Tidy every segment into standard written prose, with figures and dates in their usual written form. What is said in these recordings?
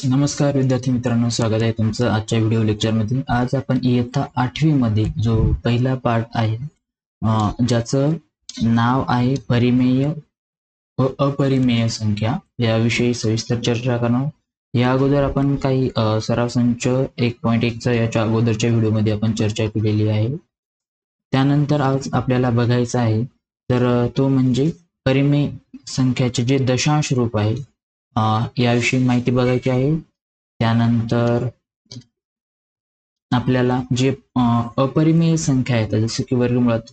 नमस्कार विद्यार्थी मित्रांनो, स्वागत आहे तुमचं आजच्या व्हिडिओ लेक्चरमध्ये। आज आपण इयत्ता 8वी मध्ये जो पहिला पार्ट आहे ज्याचं नाव आहे परिमेय व अपरिमेय संख्या, याविषयी सविस्तर चर्चा करणार। या अगोदर आपण काही सराव संच 1.1चा याच्या अगोदरच्या व्हिडिओमध्ये आपण चर्चा केलेली आहे। त्यानंतर आज आपल्याला बघायचं आहे तर तो म्हणजे परिमेय संख्याचे जे दशांश रूप आहे याविषयी माहिती बघायची आहे। त्यानंतर आपल्याला जे अपरिमेय संख्या आहेत जसं की वर्गमुळात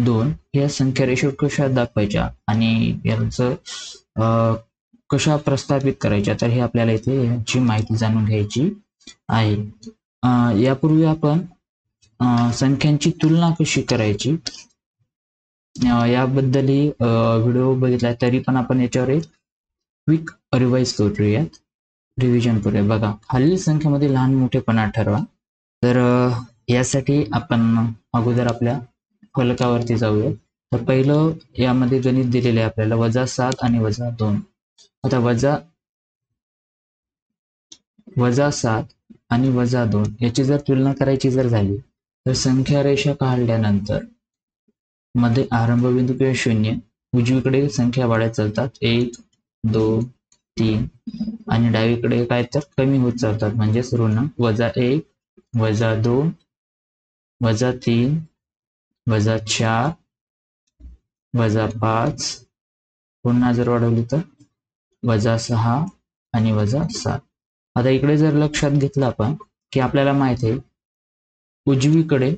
2 या संख्या रेषेवर कशा दाखवायच्या आणि यांचं कशा प्रस्थापित करायच्या, तर हे आपल्याला इथे याची माहिती जाणून घ्यायची आहे। यापूर्वी आपण संख्यांची तुलना कशी करायची याबद्दलही व्हिडिओ बघितला, तरी पण आपण याच्यावर एक क्विक रिवाइज करूयात, रिव्हिजन करूया। बघा, खालील संख्येमध्ये लहान मोठेपणा ठरवा। तर यासाठी आपण अगोदर आपल्या फलकावरती जाऊया। तर पहिलं यामध्ये गणित दिलेले आहे आपल्याला -7 आणि -2। आता -7 आणि -2 याची जर तुलना करायची जर झाली तर संख्या रेषा काढल्यानंतर मध्ये आरंभबिंदू किंवा 0 उजवीकडे संख्या वाढत चालतात, 1 2 3 आणि डावीकडे काय तर कमी होत चालतात, म्हणजेच ऋण -1 -2 -3 -4 -5, पुन्हा जर वाढवली तर -6 आणि -7। आता इकडे जर लक्षात घेतलं आपण की आपल्याला माहित आहे उजवीकडे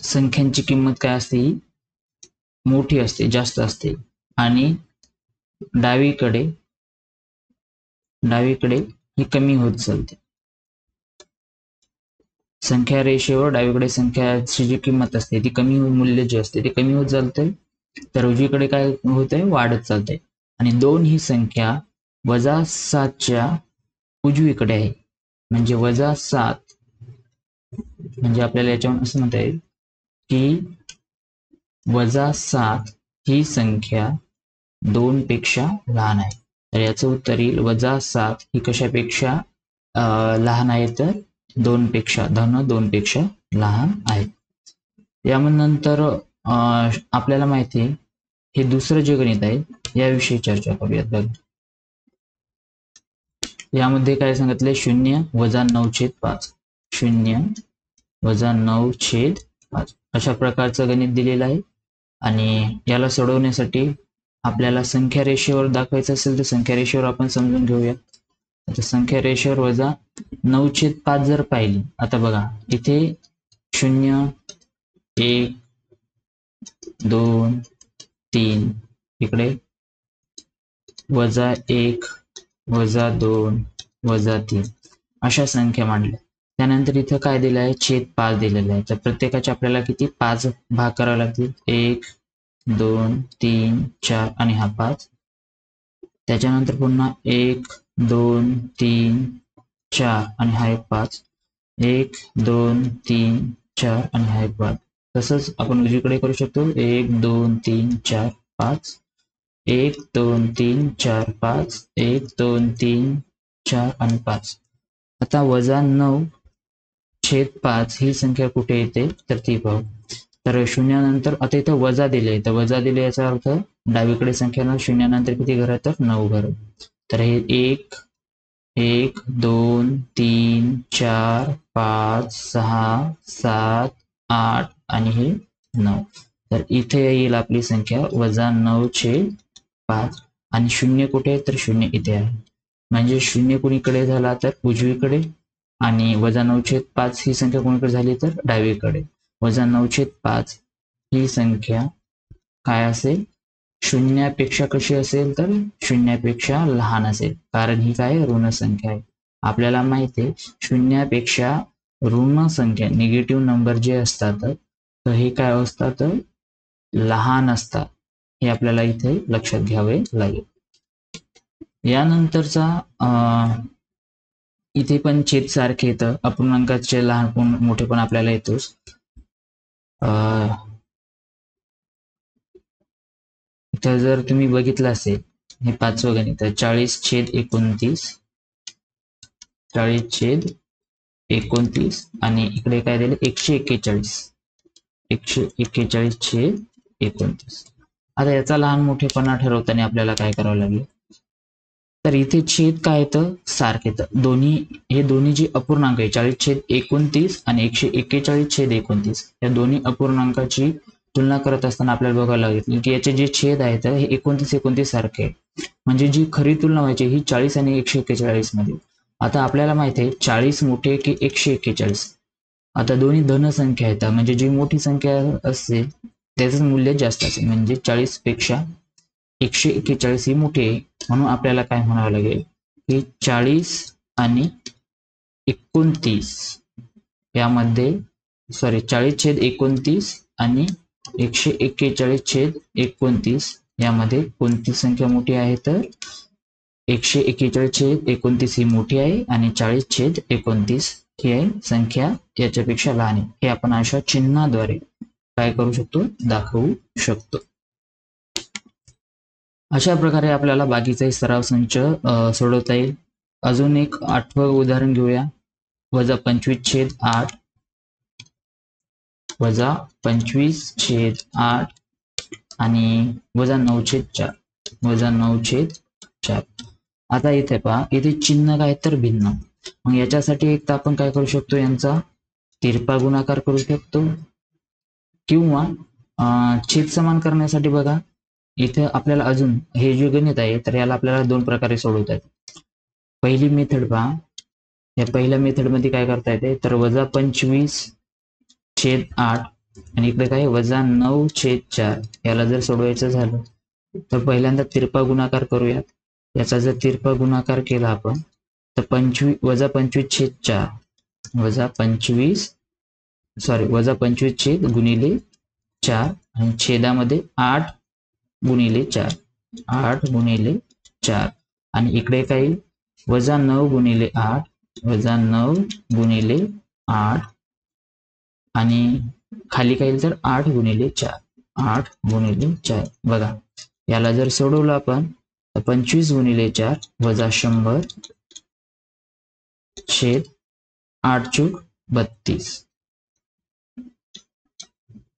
संख्यांची किंमत काय असते, ही मोठी असते, जास्त असते, आणि डावीकडे ही कमी होत चालते। संख्या रेषेवर डावीकडे संख्याची जी किंमत असते ती कमी, मूल्य जे असते ते कमी होत चालते, तर उजवीकडे काय होतंय, वाढत चालते। आणि 2 ही संख्या -7च्या उजवीकडे आहे, म्हणजे -7 म्हणजे आपल्याला याच्यावर असं म्हणता येईल की -7 ही संख्या 2 पेक्षा लहान आहे। तर याचं उत्तर येईल -7 ही कशापेक्षा लहान आहे, तर 2 पेक्षा, धन 2 पेक्षा लहान आहे। यानंतर आपल्याला माहिती आहे हे दुसरं जे गणित आहे याविषयी चर्चा करूयात। बघा, यामध्ये काय सांगितले, 0 - 9/5, 0 - 9/5 अशा प्रकारचं गणित दिलेलं आहे। आणि याला सोडवण्यासाठी आपल्याला संख्या रेषेवर दाखवायचं असेल तर संख्या रेषेवर आपण समजून घेऊया। आता संख्या रेषेवर -9/5 जर पाहिली, आता बघा इथे 0 1 2 3, इकडे -1 -2 -3 अशा संख्या मांडल्या। त्यानंतर इथं काय दिलं आहे, छेद 5 दिलेलं आहे। तर प्रत्येकाचे आपल्याला किती 5 भाग करावे लागतील, 1 2 3 4 आणि हा 5। त्याच्यानंतर पुन्हा 1 2 3 4 आणि हा एक 5, 1 2 3 4 आणि हा एक 5। तसंच आपण उजवीकडे करू शकतो, 1 2 3 4 5, 1 2 3 4 5, 1 2 3 4 आणि 5। आता -9/5 ही संख्या कुठे येते, तर ती पाहू। तर शून्यानंतर आता इथं वजा दिले, तर वजा दिले याचा अर्थ डावीकडे संख्येला शून्यानंतर किती घर, तर 9 घर। तर हे 1 1 2 3 4 5 6 7 8 आणि हे 9। तर इथे येईल आपली संख्या -9/5 आणि 0 कुठे आहे, तर 0 इथे आहे, म्हणजे 0 कुणीकडे झाला, तर उजवीकडे, आणि -9/5 ही संख्या कोणीकडे झाली, तर डावीकडे। -9/5 ही संख्या काय असेल, शून्यापेक्षा कशी असेल, तर शून्यापेक्षा लहान असेल, कारण ही काय ऋण संख्या आहे। आपल्याला माहिती आहे शून्यापेक्षा ऋण संख्या, निगेटिव्ह नंबर जे असतात तर हे काय असतात, लहान असतात, हे आपल्याला इथे लक्षात घ्यावे लागेल। यानंतरचा इथे पण छेद सारखे येतं, अपूर्णांकाचे लहान मोठे पण आपल्याला येतोच। इथं जर तुम्ही बघितलं असेल हे 5वं गणित, 40/29 40/29 आणि इकडे काय दिले 141/29. आता याचा लहान मोठेपणा ठरवताना आपल्याला काय करावं लागेल, तर इथे छेद काय येतं सारखं येतं. हे दोन्ही जे अपूर्णांक आहे 40/29 आणि 141/29 या दोन्ही अपूर्णांकाची तुलना करत असताना आपल्याला बघायला लागेल की याचे जे छेद आहेत हे 29 सारखे आहे. म्हणजे जी खरी तुलना व्हायची ही 40 आणि 141 मध्ये. आता आपल्याला माहिती आहे 40 मोठे की 141. आता दोन्ही धन संख्या आहेत, म्हणजे जी मोठी संख्या असते त्याचं मूल्य जास्त असेल, म्हणजे 40 पेक्षा 141 ही मोठी आहे. म्हणून आपल्याला काय म्हणावं लागेल की 40 आणि 29 यामध्ये 40/29 आणि 141/29 यामध्ये कोणती संख्या मोठी आहे, तर 141/29 ही मोठी आहे आणि 40/29 ही आहे संख्या याच्यापेक्षा लहान आहे. हे आपण अशा चिन्हाद्वारे काय करू शकतो, दाखवू शकतो. अशा प्रकारे आपल्याला बाकीचाही सराव संच सोडवता येईल. अजून एक 8वं उदाहरण घेऊया. -25/8 -25/8 आणि -9/4 आता इथे पहा, इथे चिन्ह काय तर भिन्न. मग याच्यासाठी एक तर आपण काय करू शकतो, यांचा तिरपा गुणाकार करू शकतो किंवा छेद समान करण्यासाठी बघा इथे आपल्याला अजून हे जे गणित आहे तर याला आपल्याला दोन प्रकारे सोडवता येते. पहिली मेथड पहा, या पहिल्या मेथड मध्ये काय करता येते, तर -25/8 आणि इकडे काय -9/4 याला जर सोडवायचं झालं तर पहिल्यांदा तिरपा गुणाकार करूयात. याचा जर तिरपा गुणाकार केला आपण तर -25/4 -25/4 आणि छेदामध्ये 8/4 आणि इकडे काही -9/8 -9/8 आणि खाली काही तर 8/4 बघा. याला जर सोडवलं आपण तर 25/4 -100 छेद 8/32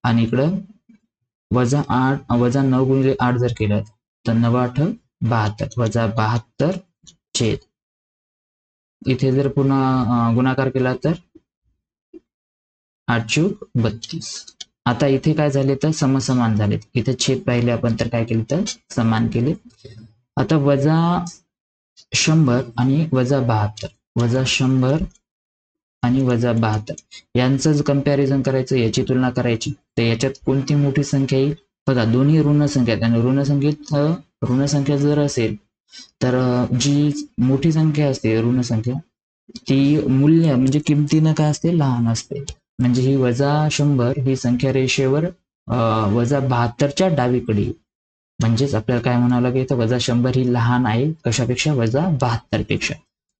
आणि इकडं -9/8 जर केलं तर 9×8 = 72 छेद. इथे जर पुन्हा गुणाकार केला तर 8/32. आता इथे काय झाले तर समसमान झाले. इथे छेद पाहिले आपण तर काय केले तर समान केले. आता -100 आणि -72 -100 आणि -72 यांचं कंपॅरिझन करायचं, याची तुलना करायची तर याच्यात कोणती मोठी संख्या येईल बघा. दोन्ही ऋण संख्या आहेत आणि ऋण संख्या जर असेल तर जी मोठी संख्या असते ऋण संख्या ती मूल्य म्हणजे किमतीनं काय असते, लहान असते. म्हणजे ही -100 ही संख्या रेषेवर -72च्या डावीकडे, म्हणजेच आपल्याला काय म्हणावं लागेल तर -100 ही लहान आहे कशापेक्षा, -72 पेक्षा.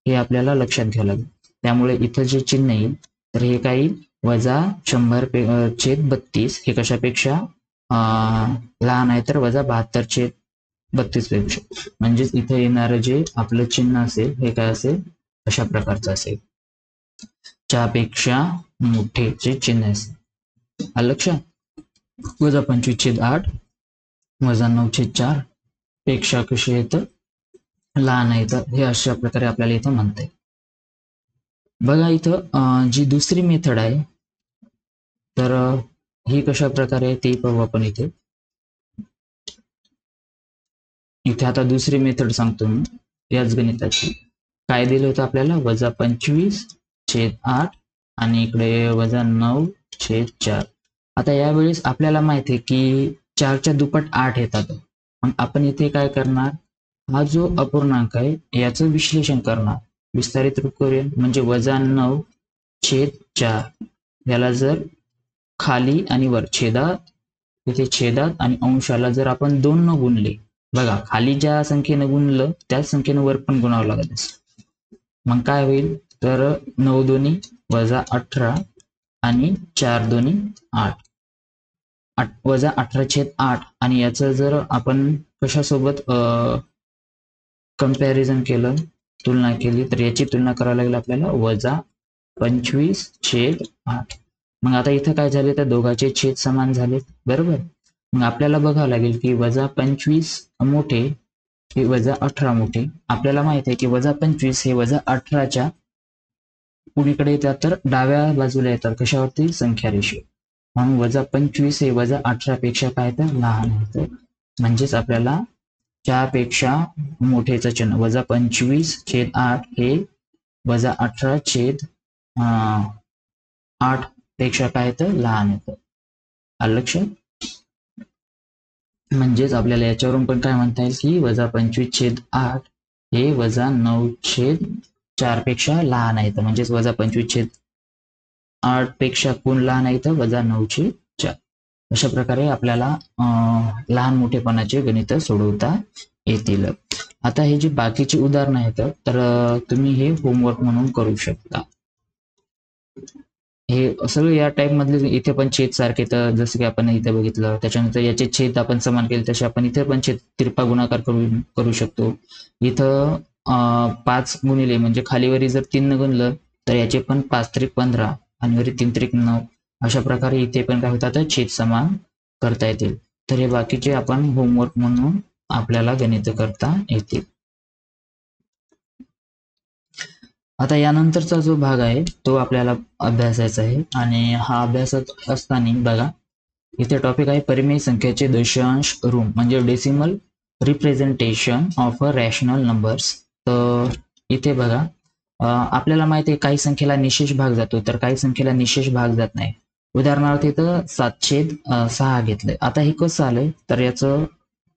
हे आपल्याला लक्षात घ्यावं लागेल. त्यामुळे इथं जे चिन्ह येईल तर हे काय येईल -100/32 हे कशापेक्षा लहान आहे तर -72/32 पेक्षा. म्हणजेच इथं येणारं जे आपलं चिन्ह असेल हे काय असेल, अशा प्रकारचं असेल, च्यापेक्षा मोठे जे चिन्ह असेल. लक्षात -25/8 -9/4 पेक्षा कसे येतं, लहान आहे. तर हे अशा प्रकारे आपल्याला इथं म्हणता येईल. बघा इथं जी दुसरी मेथड आहे तर ही कशा प्रकारे आहे ते पाहू आपण. इथे आता दुसरी मेथड सांगतो मी याच गणिताची. काय दिलं होतं आपल्याला -25/8 आणि इकडे -9/4. आता यावेळेस आपल्याला माहिती आहे की 4च्या दुप्पट 8 येतात. मग आपण इथे काय करणार, हा जो अपूर्णांक आहे याचं विश्लेषण करणार, विस्तारित रूप करूया. म्हणजे -9/4 याला जर खाली आणि वर इथे छेदात आणि अंशाला जर आपण 2 न गुणले, बघा खाली ज्या संख्येनं गुणलं त्याच संख्येनं वर पण गुणावं लागत असं. मग काय होईल तर 9×2 = 18 आणि 4×2 8 -18/8 आणि याचं जर आपण कशासोबत कंपॅरिझन केलं तुलना केली तर याची तुलना करावी लागेल आपल्याला -25/8. मग आता इथं काय झाले तर दोघांचे छेद समान झाले बरोबर. मग आपल्याला बघावं लागेल की -25 मोठे हे -18 मोठे. आपल्याला माहित आहे की -25 हे -18च्या कुणीकडे येतात तर डाव्या बाजूला येतात कशावरती संख्या रेषे. म्हणून -25 हे -18 पेक्षा काय तर लहान होतं. म्हणजेच आपल्याला 4 पेक्षा मोठेचं चिन्ह -25/8 हे -18/8 पेक्षा काय तर लहान येतं. आलं लक्षात. म्हणजेच आपल्याला याच्यावरून पण काय म्हणता येईल की -25/8 हे -9/4 पेक्षा लहान आहे. म्हणजेच -25/8 पेक्षा कोण लहान आहे तर -9/4. अशा प्रकारे आपल्याला लहान मोठेपणाचे गणित सोडवता येतील. आता हे जे बाकीची उदाहरणं आहेत तर तुम्ही हे होमवर्क म्हणून करू शकता. हे सगळे या टाइप मधले इथे पण छेद सारखे तर जसं की आपण इथे बघितलं. त्याच्यानंतर याचे छेद आपण समान केले तसे आपण इथे पण छेद तिरपा गुणाकार करू शकतो. इथं 5 गुणिले म्हणजे खालीवरी जर 3 गुणलं तर याचे पण 5×3=15 आणि वरी 3×3=9 अशा प्रकारे इथे पण काय होतात छेद समान करता येतील. तर हे बाकीचे आपण होमवर्क म्हणून आपल्याला गणित करता येतील. आता यानंतरचा जो भाग आहे तो आपल्याला अभ्यासायचा आहे आणि हा अभ्यासात असताना बघा इथे टॉपिक आहे परिमेय संख्येचे दशांश रूप म्हणजे decimal representation of a rational numbers. तर इथे बघा आपल्याला माहिती आहे काही संख्येला निशेष भाग जातो तर काही संख्येला निशेष भाग जात नाही. उदाहरणार्थ इथं 7/6 घेतलंय. आता हे कसं आलंय तर याचं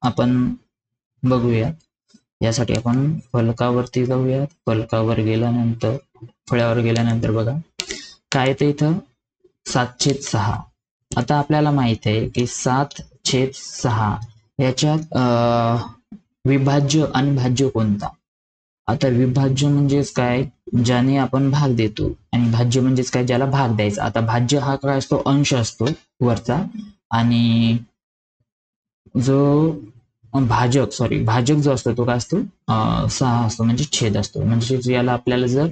आपण बघूया. यासाठी आपण फलकावरती जाऊयात. फलकावर गेल्यानंतर फळ्यावर गेल्यानंतर बघा काय ते इथं 7/6. आता आपल्याला माहित आहे की 7/6 याच्यात विभाज्य आणि भाज्य कोणता. आता विभाज्य म्हणजेच काय ज्याने आपण भाग देतो आणि भाज्य म्हणजेच काय ज्याला भाग द्यायचा. आता भाज्य हा काय असतो अंश असतो वरचा आणि जो भाजक जो असतो तो काय असतो 6 असतो म्हणजे छेद असतो. म्हणजे याला आपल्याला जर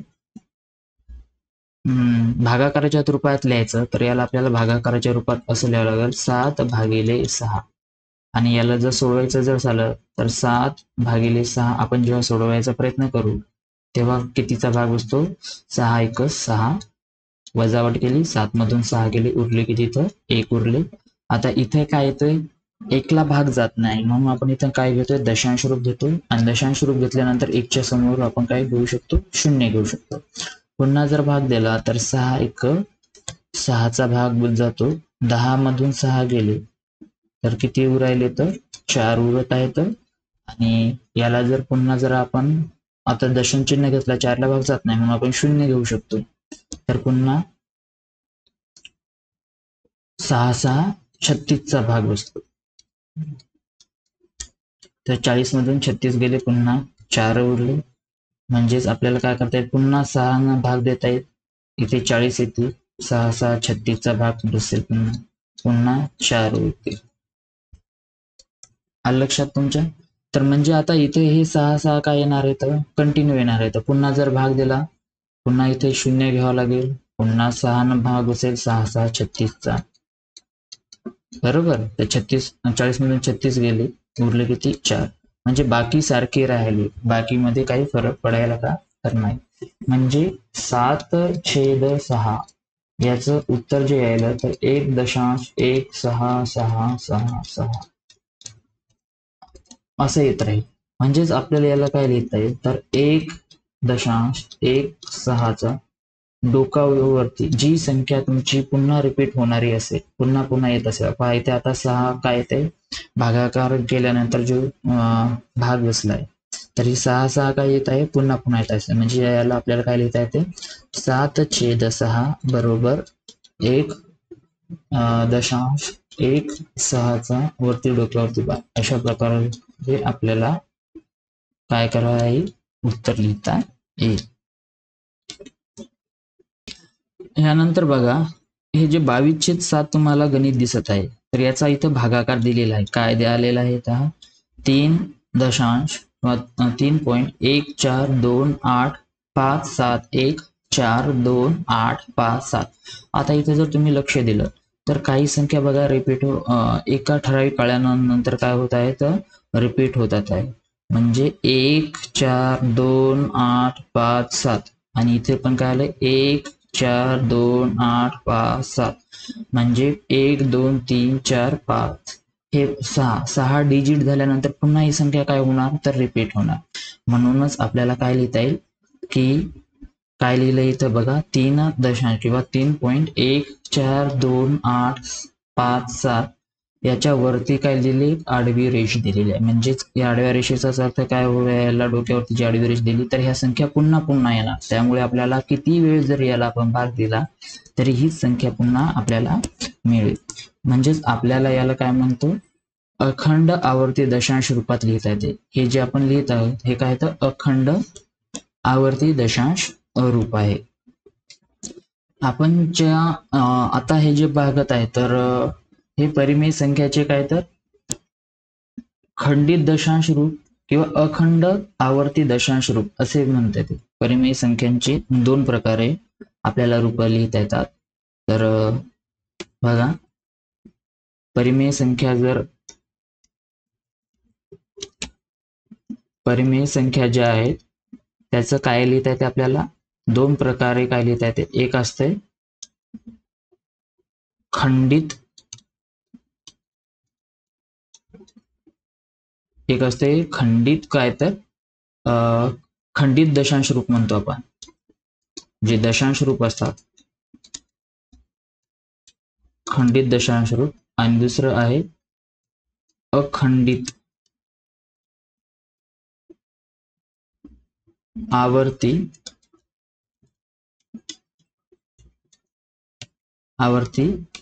भागाकाराच्या रूपात लिहायचं तर याला आपल्याला भागाकाराच्या रूपात असं लिहावं लागेल 7/6 आणि याला जर सोडवायचं जर झालं तर 7/6 आपण जेव्हा सोडवायचा प्रयत्न करू तेव्हा कितीचा भाग बसतो 6×1=6 वजावट केली 7 मधून 6 गेले उरले किती तर 1 उरले. आता इथे काय येतोय 1ला भाग जात नाही म्हणून आपण इथं काय घेतोय दशांश रूप घेतो आणि दशांश रूप घेतल्यानंतर 1च्या समोर आपण काय घेऊ शकतो 0 घेऊ शकतो. पुन्हा जर भाग दिला तर 6×6चा भाग जातो 10 मधून 6 गेले तर किती उरायले तर 4 उरत आहेत. आणि याला जर पुन्हा जर आपण आता दशांश चिन्ह घेतला 4ला भाग जात नाही म्हणून आपण 0 घेऊ शकतो. तर पुन्हा 6×6=36चा भाग बसतो. तर 40 मधून 36 गेले पुन्हा 4 उरले म्हणजेच आपल्याला काय करता येईल पुन्हा 6 भाग देता येईल. इथे 40 येतील 6×6=36चा भाग बसेल पुन्हा 4 उरतील. आलं लक्षात तुमच्या. तर म्हणजे आता इथे हे 6×6 काय येणार आहे तर कंटिन्यू येणार आहे. तर पुन्हा जर भाग दिला पुन्हा इथे 0 घ्यावं लागेल पुन्हा 6 भाग बसेल 6×6=36चा बरोबर. तर 40 मधून 36 गेले उरले किती 4 म्हणजे बाकी सारखे राहिले बाकीमध्ये काही फरक पडायला का तर नाही. म्हणजे 7/6 याचं उत्तर जे यायला तर 1.166666 असं येत राहील. म्हणजेच आपल्याला याला काय लिहिता येईल तर 1.16चा डोकावरती जी संख्या तुमची पुन्हा रिपीट होणारी असेल पुन्हा पुन्हा येत असेल पहा इथे आता 6 काय येते भागाकार केल्यानंतर जो भाग बसलाय तर ही 6×6 काय येत आहे पुन्हा पुन्हा येत असेल म्हणजे याला आपल्याला काय लिहिता येते 7/6 बरोबर 1.16चा वरती डोक्यावरती बाण अशा प्रकारे आपल्याला काय करावं आहे उत्तर लिहिता येईल. यानंतर बघा हे जे 22/7 तुम्हाला गणित दिसत आहे तर याचा इथं भागाकार दिलेला आहे काय द्यालेला आहे 3 किंवा 3.142857142857. आता इथे जर तुम्ही लक्ष दिलं तर काही संख्या बघा रिपीट एका ठराविक काळानंतर काय होत आहे तर रिपीट होतात आहे. म्हणजे 1428557 आणि इथे पण काय आलं 1428557 म्हणजे 12345 हे सहा डिजिट झाल्यानंतर पुन्हा ही संख्या काय होणार तर रिपीट होणार. म्हणूनच आपल्याला काय लिहिता येईल की काय लिहिलं इथं बघा 3 किंवा 3.142857 याच्या वरती काय लिहिली आडवी रेष दिलेली आहे. म्हणजेच या आडव्या रेषेचा अर्थ काय याला डोक्यावरती जी आडवी रेष दिली तर ह्या संख्या पुन्हा पुन्हा येणार. त्यामुळे आपल्याला किती वेळ जर याला आपण भाग दिला तरी ही संख्या पुन्हा आपल्याला मिळेल. म्हणजेच आपल्याला याला काय म्हणतो अखंड आवर्ती दशांश रूपात लिहिता येते. हे जे आपण लिहित आहोत हे काय तर अखंड आवर्ती दशांश रूप आहे. आपण ज्या आता हे जे भागत आहे तर हे परिमेय संख्याचे काय तर खंडित दशांश रूप किंवा अखंड आवर्ती दशांश रूप असे म्हणता येते. परिमेय संख्यांचे दोन प्रकारे आपल्याला रूप लिहिता येतात. तर बघा परिमेय संख्या ज्या आहेत त्याचं काय लिहिता येते आपल्याला दोन प्रकारे काय लिहिता येते. एक असते खंडित काय तर खंडित दशांश रूप म्हणतो आपण जे दशांश रूप असतात खंडित दशांश रूप. आणि दुसरं आहे अखंडित आवर्ती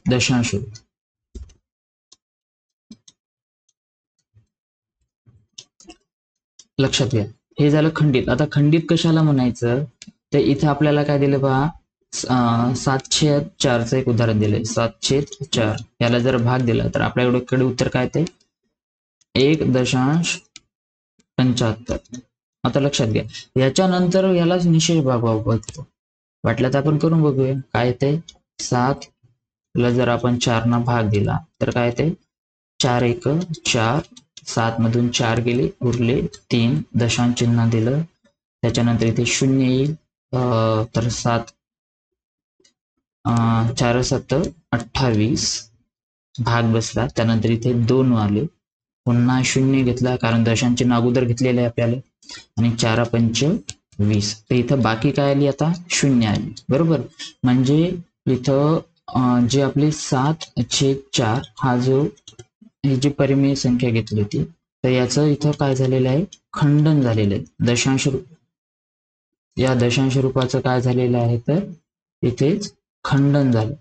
दशांश रूप. लक्षात घ्या हे झालं खंडित. आता खंडित कशाला म्हणायचं तर इथे आपल्याला काय दिलं पहा 7/4चं एक उदाहरण दिलंय. 7/4 याला जर भाग दिला तर आपल्याकडे उत्तर काय ते 1.75. आता लक्षात घ्या याच्यानंतर यालाच निशेष भाग बघतो वाटलं तर आपण करून बघूया. काय ते 7 ला जर आपण 4 ना भाग दिला तर काय ते 4 × 4 7 मधून 4 गेले उरले 3 दशांश चिन्ह दिलं. त्याच्यानंतर इथे 0 येईल तर 7 4 7 28 भाग बसला. त्यानंतर इथे 2 आले पुन्हा 0 घेतला कारण दशांश चिन्ह अगोदर घेतलेले आहे आपल्याला आणि 4 5 20 तर इथं बाकी काय आली आता 0 आली बरोबर. म्हणजे इथं जे आपली 7/4 हा जो ही जी परिमेय संख्या घेतली होती तर याचं इथं काय झालेलं आहे खंडन झालेलं आहे. दशांश रूप या दशांश रूपाचं काय झालेलं आहे तर इथेच खंडन झालं.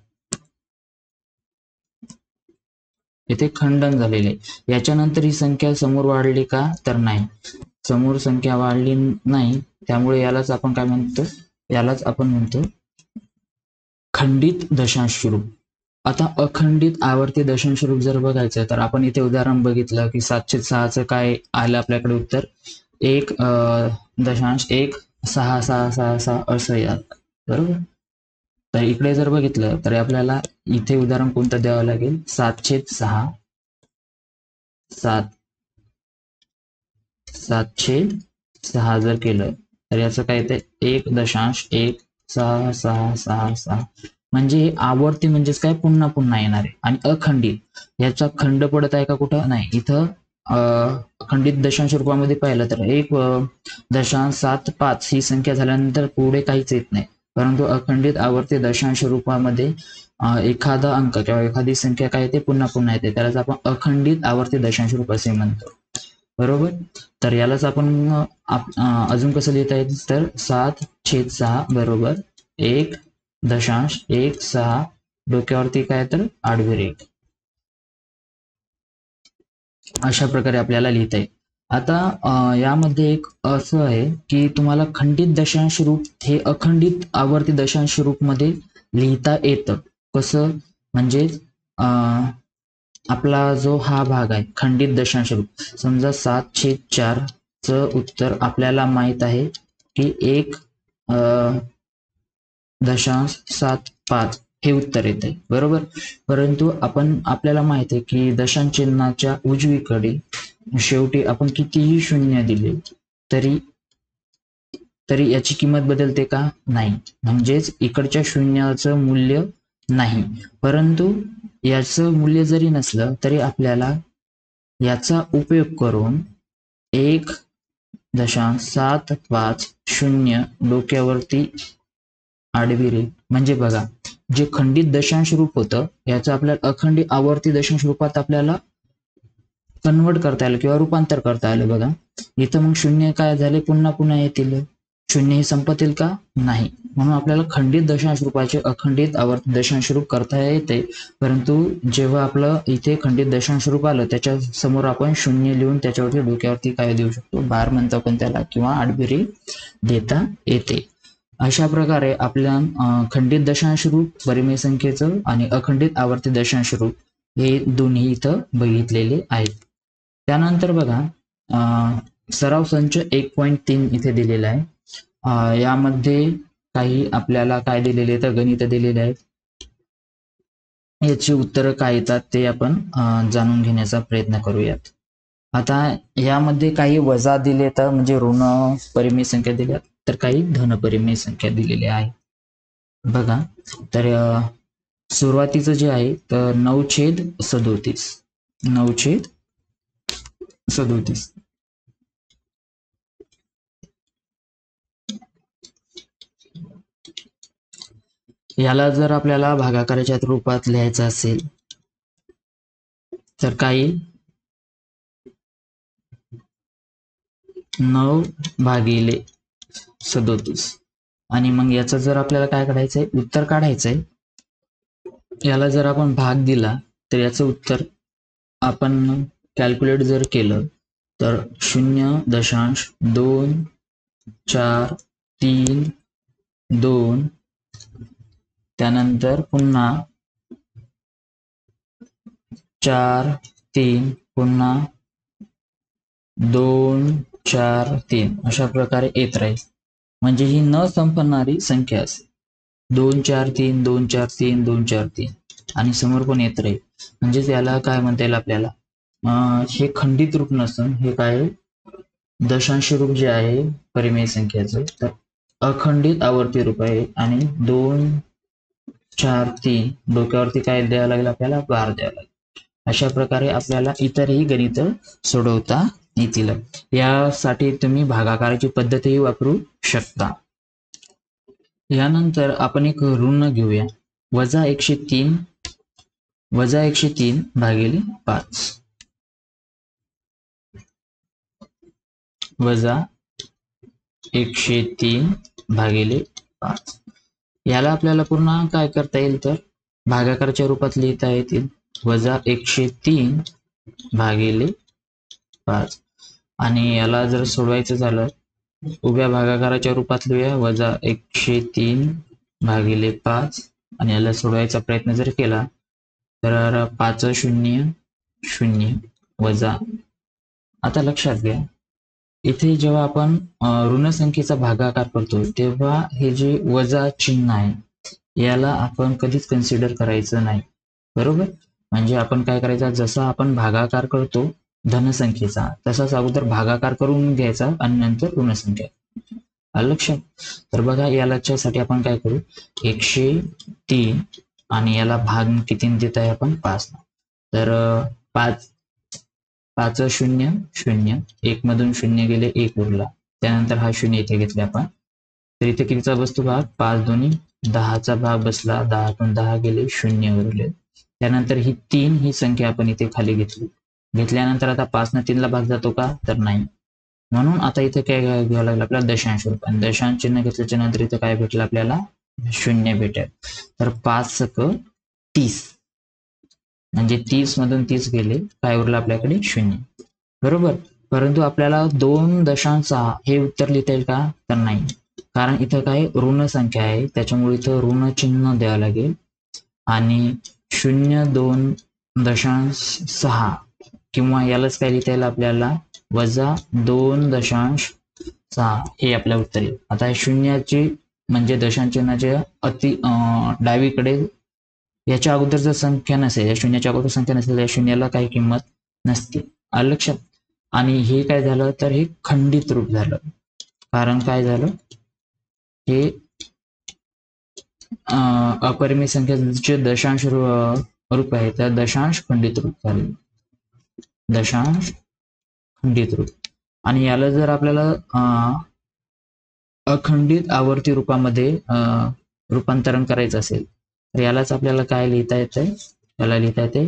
इथे खंडन झालेले आहे. याच्यानंतर ही संख्या समोर वाढली का तर नाही समोर संख्या वाढली नाही. त्यामुळे यालाच आपण काय म्हणतो यालाच आपण म्हणतो खंडित दशांश रूप. आता अखंडित आवर्ती दशांश रूप जर बघायचं तर आपण इथे उदाहरण बघितलं की 7/6चं काय आलं आपल्याकडे उत्तर 1.166666 असं यात बरोबर. तर इकडे जर बघितलं तर आपल्याला इथे उदाहरण कोणतं द्यावं लागेल 7/6 7/6 जर केलं तर याचं काय ते 1.166666 म्हणजे आवर्ती म्हणजेच काय पुन्हा पुन्हा येणार आहे. आणि अखंडित याचा खंड पडत आहे का कुठं नाही. इथं खंडित दशांश रूपामध्ये पाहिलं तर 1.75 ही संख्या झाल्यानंतर पुढे काहीच येत नाही. परंतु अखंडित आवर्ती दशांश रूपामध्ये एखादा अंक किंवा एखादी संख्या काय येते पुन्हा पुन्हा येते त्यालाच आपण अखंडित आवर्ती दशांश रूप असे म्हणतो बरोबर. तर यालाच आपण अजून कसं लिहिता येईल तर 7/6 बरोबर 1.16 डोक्यावरती काय तर आडवी रेष अशा प्रकारे आपल्याला लिहिता येईल. आता यामध्ये एक असं आहे की तुम्हाला खंडित दशांश रूप हे अखंडित आवर्ती दशांश रूप मध्ये लिहिता येतं कसं म्हणजे आपला जो हा भाग आहे खंडित दशांश रूप समजा 7/4 उत्तर आपल्याला माहित आहे की 1.75 हे उत्तर येत आहे, बरोबर. परंतु आपल्याला माहित आहे की दशांश चिन्हाच्या उजवीकडे शेवटी आपण कितीही शून्य दिले तरी याची किंमत बदलते का? नाही. म्हणजेच इकडच्या शून्याचं मूल्य नाही, परंतु याचं मूल्य जरी नसलं तरी आपल्याला याचा उपयोग करून 1.750 डोक्यावरती आडवी रेघ, म्हणजे बघा जे खंडित दशांश रूप होतं याचं आपल्याला अखंडित आवर्ती दशांश रूपात आपल्याला कन्वर्ट करता आलं किंवा रूपांतर करता आलं. बघा इथं मग शून्य काय झाले, पुन्हा पुन्हा येतील. शून्य हे संपतील का? नाही. म्हणून आपल्याला खंडित दशांश रूपाचे अखंडित आवर्ती दशांश रूप करता येते, परंतु जेव्हा आपलं इथे खंडित दशांश रूप आलं त्याच्या समोर आपण शून्य लिहून त्याच्यावरती डोक्यावरती काय देऊ शकतो, बार म्हणतो आपण त्याला, किंवा आडवी रेघ देता येते. अशा प्रकारे आपल्या खंडित दशांश रूप, परिमेय संख्येचं आणि अखंडित आवर्ती दशांश रूप हे दोन्ही इथं बघितलेले आहेत. त्यानंतर बघा सराव संच 1.3 इथे दिलेला आहे. यामध्ये काही आपल्याला काय दिलेले तर गणित दिलेले आहेत. याची उत्तरं काय येतात ते आपण जाणून घेण्याचा प्रयत्न करूयात. आता यामध्ये काही वजा दिले तर म्हणजे ऋण परिमेय संख्या दिल्या, तर काही धन परिमेय संख्या दिलेल्या आहे. बघा तर सुरुवातीचं जे आहे तर 9/37 9/37 याला जर आपल्याला भागाकाराच्या रूपात लिहायचं असेल तर काही 9/37 आणि मग याचं जर आपल्याला काय काढायचंय, उत्तर काढायचंय. याला जर आपण भाग दिला तर याचं उत्तर आपण कॅल्क्युलेट जर केलं तर 0.2432 त्यानंतर पुन्हा 4-3 पुन्हा 2-4-3 अशा प्रकारे येत राहील. म्हणजे ही न संपणारी संख्या असेल. 2-4-3 2-4-3 2-4-3 आणि समोर पण येत राहील. म्हणजेच याला काय म्हणता येईल आपल्याला, हे खंडित रूप नसून हे काय दशांश रूप जे आहे परिमेय संख्याचं तर अखंडित आवर्ती रूप आहे. आणि 2-4-3 डोक्यावरती काय द्यावं लागेल आपल्याला, बार द्यावं लागेल. अशा प्रकारे आपल्याला इतरही गणित सोडवता येतील. यासाठी तुम्ही भागाकाराची पद्धतही वापरू शकता. यानंतर आपण एक ऋण घेऊया. -103 भागिले 5 -103 भागिले 5 याला आपल्याला पुन्हा काय करता येईल तर भागाकाराच्या रूपात लिहिता येतील. -103 भागिले 5 आणि याला जर सोडवायचं झालं उभ्या भागाकाराच्या रूपात लिहूया. -103 भागिले 5 आणि याला सोडवायचा प्रयत्न जर केला तर 5 0 0 वजा. आता लक्षात घ्या इथे जेव्हा आपण ऋण संख्येचा भागाकार करतो तेव्हा हे जे वजा चिन्ह आहे याला आपण कधीच कन्सिडर करायचं नाही, बरोबर. म्हणजे आपण काय करायचं, जसा आपण भागाकार करतो धनसंख्येचा तसाच अगोदर भागाकार करून घ्यायचा आणि नंतर ऋणसंख्या. लक्षात. तर बघा याच्यासाठी आपण काय करू, 103 आणि याला भाग किती देत आहे आपण 5. तर 5 0 0 1 मधून 0 गेले 1 उरला. त्यानंतर हा 0 इथे घेतला आपण. तर इथे कितीचा बसतो भाग, 5 2 10चा भाग बसला. 10तून 10 गेले 0 उरले. त्यानंतर ही 3 ही संख्या आपण इथे खाली घेतल्यानंतर आता 5 न 3 ला भाग जातो का, तर नाही. म्हणून आता इथे काय घ्यावं लागलं आपल्याला, दशांश रूप. आणि दशांश चिन्ह घेतल्याच्या नंतर इथे काय भेटलं आपल्याला, 0 भेटेल. तर 5 × 30 म्हणजे 30 मधून 30 गेले, काय उरलं आपल्याकडे 0, बरोबर. परंतु आपल्याला 2.6 हे उत्तर लिहिता येईल का, तर नाही. कारण इथं काय ऋण संख्या आहे त्याच्यामुळे इथं ऋण चिन्ह द्यावं लागेल. आणि 0.2.6 किंवा यालाच काय लिहिता येईल आपल्याला वजा 2.6 हे आपल्या उत्तर येईल. आता हे शून्याची म्हणजे दशांश चिन्हाच्या डावीकडे याच्या अगोदर जर संख्या नसेल, या शून्याच्या अगोदर संख्या नसेल, या शून्याला काही किंमत नसते. आलं लक्षात? आणि हे काय झालं तर हे खंडित रूप झालं. कारण काय झालं, हे अपरिमित संख्येचे दशांश रूप आहे, तर दशांश खंडित रूप झाले. दशांश खंडित रूप. आणि याला जर आपल्याला अखंडित आवर्ती रूपामध्ये रूपांतरण करायचं असेल तर यालाच आपल्याला काय लिहिता येतंय, याला लिहिता येते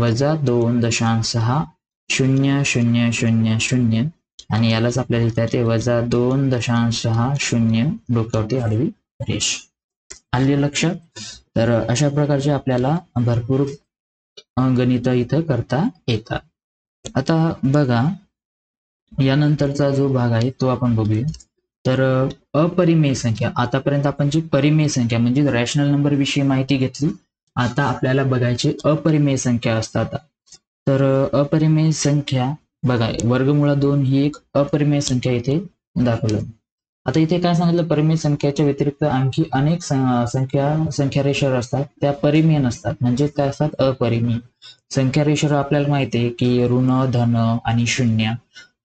वजा 2.600000 आणि यालाच आपल्याला लिहिता येते वजा 2.60 डोक्यावरती आडवी रेष. आली लक्षात? तर अशा प्रकारचे आपल्याला भरपूर गणित इथं करता येतात. आता बघा, यानंतरचा जो भाग आहे तो आपण बघूया. तर अपरिमेय संख्या, आतापर्यंत आपण जी परिमेय संख्या म्हणजे रॅशनल नंबर विषयी माहिती घेतली. आता आपल्याला बघायची अपरिमेय संख्या असतात. तर अपरिमेय संख्या बघा, वर्गमुळा 2 ही एक अपरिमेय संख्या इथे दाखवलं. आता इथे काय सांगितलं, परिमेय संख्याच्या व्यतिरिक्त आणखी अनेक संख्या रेषेवर असतात, त्या परिमेय नसतात. म्हणजे काय असतात, अपरिमेय संख्या रेषेवर आपल्याला माहिती आहे की ऋण, धन आणि शून्य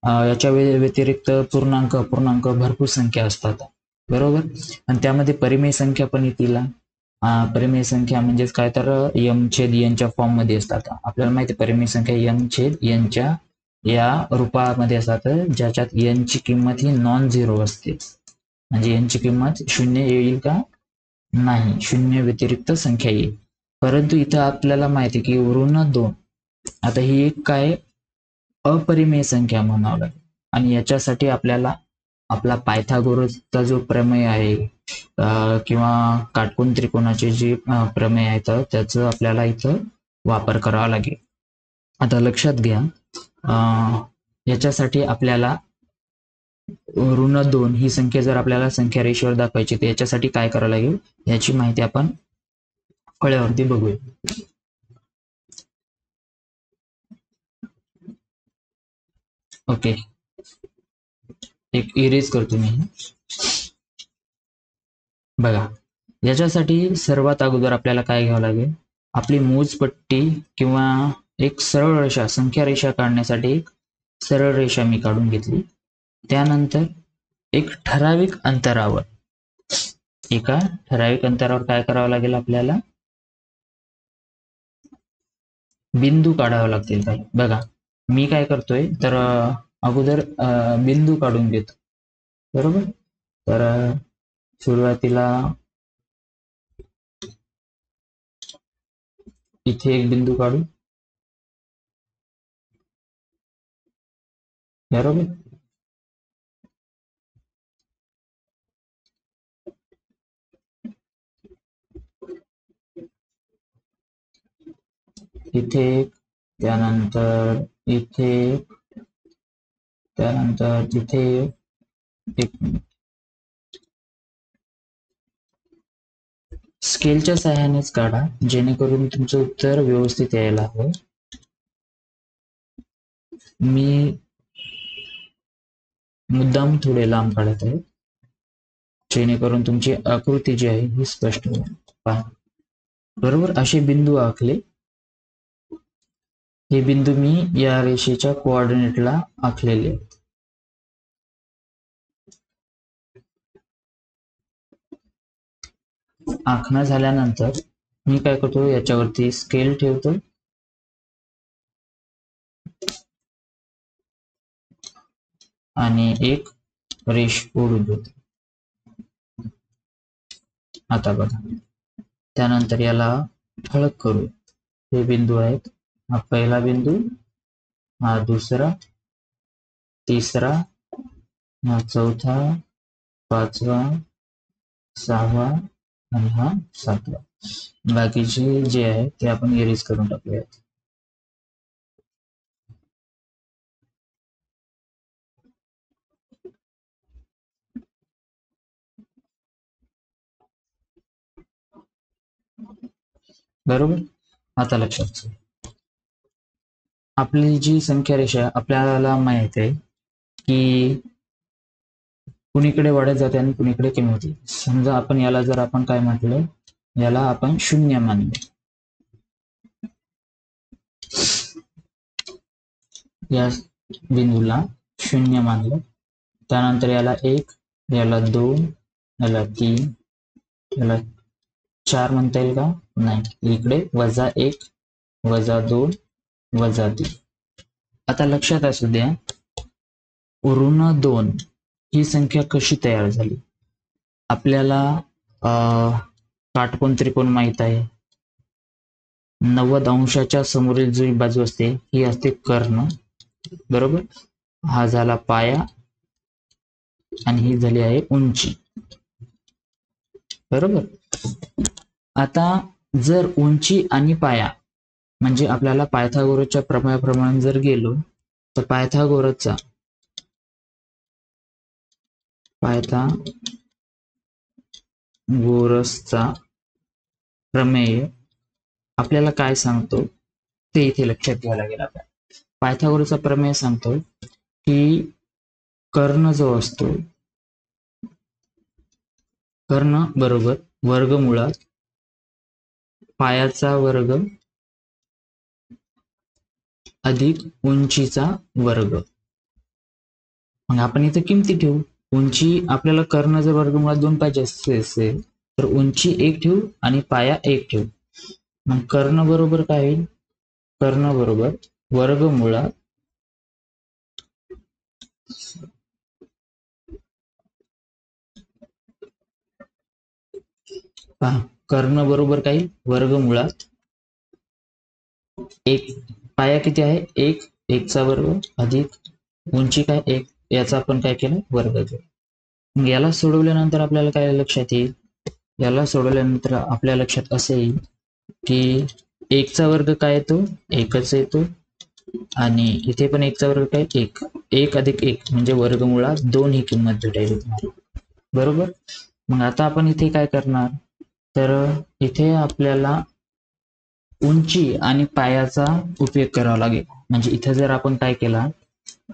याच्या व्यतिरिक्त पूर्णांक भरपूर संख्या असतात, बरोबर. आणि त्यामध्ये परिमेय संख्या पण येतील. परिमेय संख्या म्हणजेच काय तर यम छेद एनच्या फॉर्म मध्ये असतात. आपल्याला माहिती आहे परिमेय संख्या यम छेद एनच्या या रूपामध्ये असतात, ज्याच्यात एनची किंमत ही नॉन झिरो असते. म्हणजे एनची किंमत शून्य येईल का, नाही, शून्य व्यतिरिक्त संख्या येईल. परंतु इथं आपल्याला माहिती आहे की ऋण 2 आता ही एक काय अपरिमेय संख्या म्हणावं लागेल. आणि याच्यासाठी आपल्याला आपला पायथागोरसचा जो प्रमेय आहे किंवा काटकोन त्रिकोणाचे जे प्रमेय आहेत त्याचं आपल्याला इथं वापर करावा लागेल. आता लक्षात घ्या, याच्यासाठी आपल्याला ऋण 2 ही संख्या जर आपल्याला संख्या रेषेवर दाखवायची तर याच्यासाठी काय करावं लागेल याची माहिती आपण फळ्यावरती बघूया. ओके, एक इरेज करतो मी. बघा, याच्यासाठी सर्वात अगोदर आपल्याला काय घ्यावं लागेल, आपली मोजपट्टी किंवा एक सरळ रेषा, संख्या रेषा काढण्यासाठी एक सरळ रेषा मी काढून घेतली. त्यानंतर एक ठराविक अंतरावर काय करावं लागेल, आपल्याला बिंदू काढावे लागतील काही. बघा, मी काय करतोय तर अगोदर बिंदू काढून घेतो, बरोबर. तर सुरुवातीला इथे एक बिंदू काढू, बरोबर. इथे एक, त्यानंतर इथे, त्यानंतर तिथे एक. स्केलच्या सहाय्यानेच काढा जेणेकरून तुमचं उत्तर व्यवस्थित यायला हवं. मी मुद्दाम थोडे लांब काढत आहे जेणेकरून तुमची आकृती जी आहे ही स्पष्ट होईल. पहा, बरोबर असे बिंदू आखले. हे बिंदू मी या रेषेच्या कोऑर्डिनेटला आखलेले आहेत. आखणं झाल्यानंतर मी काय करतो, याच्यावरती स्केल ठेवतो आणि एक रेष ओढून देतो. आता बघा, त्यानंतर याला ठळक करू. हे बिंदू आहेत, हा पहिला बिंदू, हा दुसरा, तिसरा, हा चौथा, पाचवा, सहावा आणि हा सातवा. बाकीचे जे आहे ते आपण इरेज करून टाकूयात. बरोबर, आता लक्षात ठेवा. आपली जी संख्या रेषा आपल्याला माहित आहे की कुणीकडे वाढत जाते आणि कुणीकडे कमी होते. समजा आपण याला जर आपण काय म्हटलं, याला आपण शून्य मानले, या बिंदूला शून्य मानलं. त्यानंतर याला 1, याला 2, याला 3, याला 4 म्हणता येईल का? नाही. इकडे -1, -2, -3. आता लक्षात असू द्या, ऋण 2 ही संख्या कशी तयार झाली. आपल्याला काटकोन त्रिकोण माहित आहे. 90 अंशाच्या समोरील जी बाजू असते ही असते कर्ण, बरोबर. हा झाला पाया आणि ही झाली आहे उंची, बरोबर. आता जर उंची आणि पाया म्हणजे आपल्याला पायथागोरसच्या प्रमेयाप्रमाणे जर गेलो तर पायथागोरसचा प्रमेय आपल्याला काय सांगतो ते इथे लक्षात घ्यावं लागेल. आपल्याला पायथागोरसचा प्रमेय सांगतो की कर्ण जो असतो, कर्ण बरोबर वर्गमुळात पायाचा वर्ग अधिक उंचीचा वर्ग. मग आपण इथे किमती ठेवू. उंची आपल्याला कर्ण जर वर्गमुळात 2 पाहिजे असेल तर उंची 1 ठेवू आणि पाया 1 ठेवू. मग कर्ण बरोबर काय होईल? कर्ण बरोबर वर्गमुळात कर्ण बरोबर काय? वर्गमुळात 1. पाया किती आहे? 1. 1 चा वर्ग अधिक उंची काय? 1. याचा आपण काय केलं? वर्ग केला. याला सोडवल्यानंतर आपल्याला काय लक्षात येईल? याला सोडवल्यानंतर आपल्या लक्षात असे येईल की 1 चा वर्ग काय येतो? 1च येतो. आणि इथे पण 1 चा वर्ग काय? 1. 1 अधिक 1 म्हणजे वर्गमुळात 2 ही किंमत भेटायची तुम्हाला, बरोबर. मग आता आपण इथे काय करणार, तर इथे आपल्याला उंची आणि पायाचा उपयोग करावा लागेल. म्हणजे इथे जर आपण काय केला,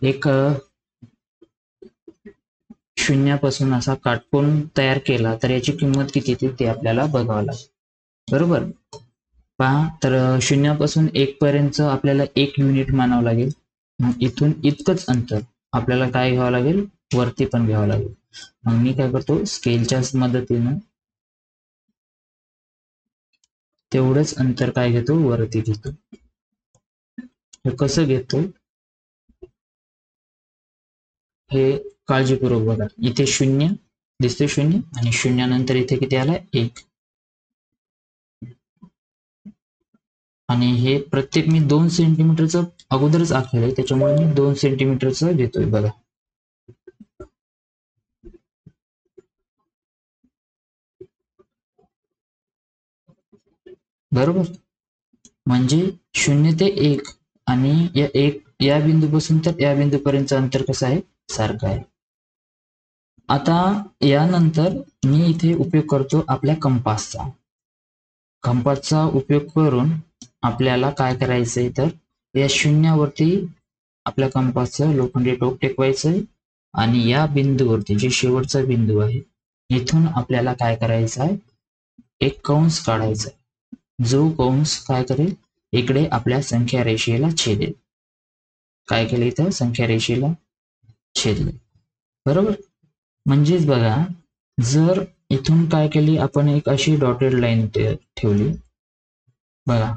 एक शून्यापासून असा काटकोन तयार केला तर याची किंमत किती येते ते आपल्याला बघावं लागेल, बरोबर. पहा, तर शून्यापासून 1 पर्यंत आपल्याला 1 युनिट मानावं लागेल. मग इथून इतकंच अंतर आपल्याला काय घ्यावं लागेल? वरती पण घ्यावं लागेल. मग मी काय करतो, स्केलच्या मदतीनं तेवढंच अंतर काय घेतो? वरती घेतो. हे कसं घेतो हे काळजीपूर्वक बघा. इथे 0 दिसते, 0 आणि 0 नंतर इथे किती आला? 1. आणि हे प्रत्येक मी 2 सेंटीमीटरचं अगोदरच आखलेलं, त्याच्यामुळे मी 2 सेंटीमीटरचं घेतोय बघा. बरोबर. म्हणजे 0 ते 1 आणि या बिंदूपासून तर या बिंदूपर्यंतचं अंतर कसं आहे? सारखं आहे. आता यानंतर मी इथे उपयोग करतो आपल्या कंपासचा. कंपासचा उपयोग करून आपल्याला काय करायचंय, तर या शून्यावरती आपल्या कंपासचं लोखंडी टोक टेकवायचंय आणि या बिंदूवरती जे शेवटचा बिंदू आहे इथून आपल्याला काय करायचं आहे, एक कंस काढायचा आहे. जो कंस काय करेल, इकडे आपल्या संख्या रेषेला छेदेल. काय केलं इथं? संख्या रेषेला छेदले, बरोबर. म्हणजेच बघा, जर इथून काय केली आपण, एक अशी डॉटेड लाईन ठेवली बघा,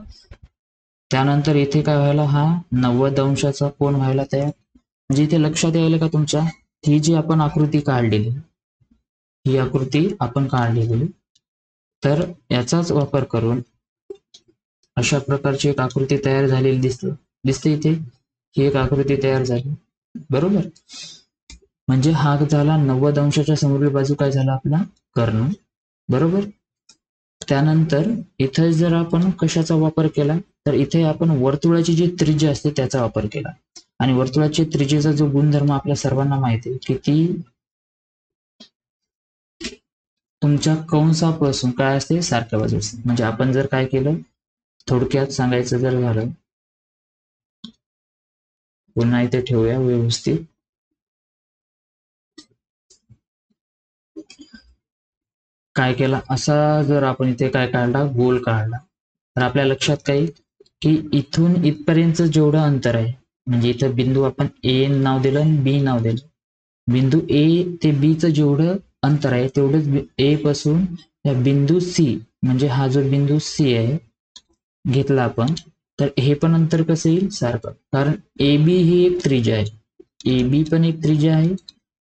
त्यानंतर इथे काय व्हायला, हा 90 अंशाचा कोन व्हायला तयार. म्हणजे इथे लक्षात यायला का तुमच्या, ही जी आपण आकृती काढलेली, ही आकृती आपण काढलेली, तर याचाच वापर करून अशा प्रकारची एक आकृती तयार झालेली दिसते इथे. ही एक आकृती तयार झाली, बरोबर. म्हणजे हा झाला 90 अंशाच्या समोरील बाजू काय झाला आपला? कर्ण, बरोबर. त्यानंतर इथे जर आपण कशाचा वापर केला, तर इथे आपण वर्तुळाची जी त्रिज्या असते त्याचा वापर केला. आणि वर्तुळाची त्रिज्येचा जो गुणधर्म आपल्या सर्वांना माहिती आहे की ती तुमच्या कंसापासून काय असते? सारख्या बाजू असते. म्हणजे आपण जर काय केलं, थोडक्यात सांगायचं जर झालं, पुन्हा इथे ठेवूया व्यवस्थित. काय केला, असा जर आपण इथे काय काढला, गोल काढला, तर आपल्या लक्षात काय येईल की इथून इथपर्यंत जेवढं अंतर आहे, म्हणजे इथं बिंदू आपण ए नाव दिलं आणि बी नाव दिलं, बिंदू ए ते बी चं जेवढं अंतर आहे तेवढंच ए पासून या बिंदू सी, म्हणजे हा जो बिंदू सी आहे घेतला आपण, तर हे पण अंतर कसं येईल, सारखं. कारण ए बी ही एक त्रिज्या आहे, ए बी पण एक त्रिज्या आहे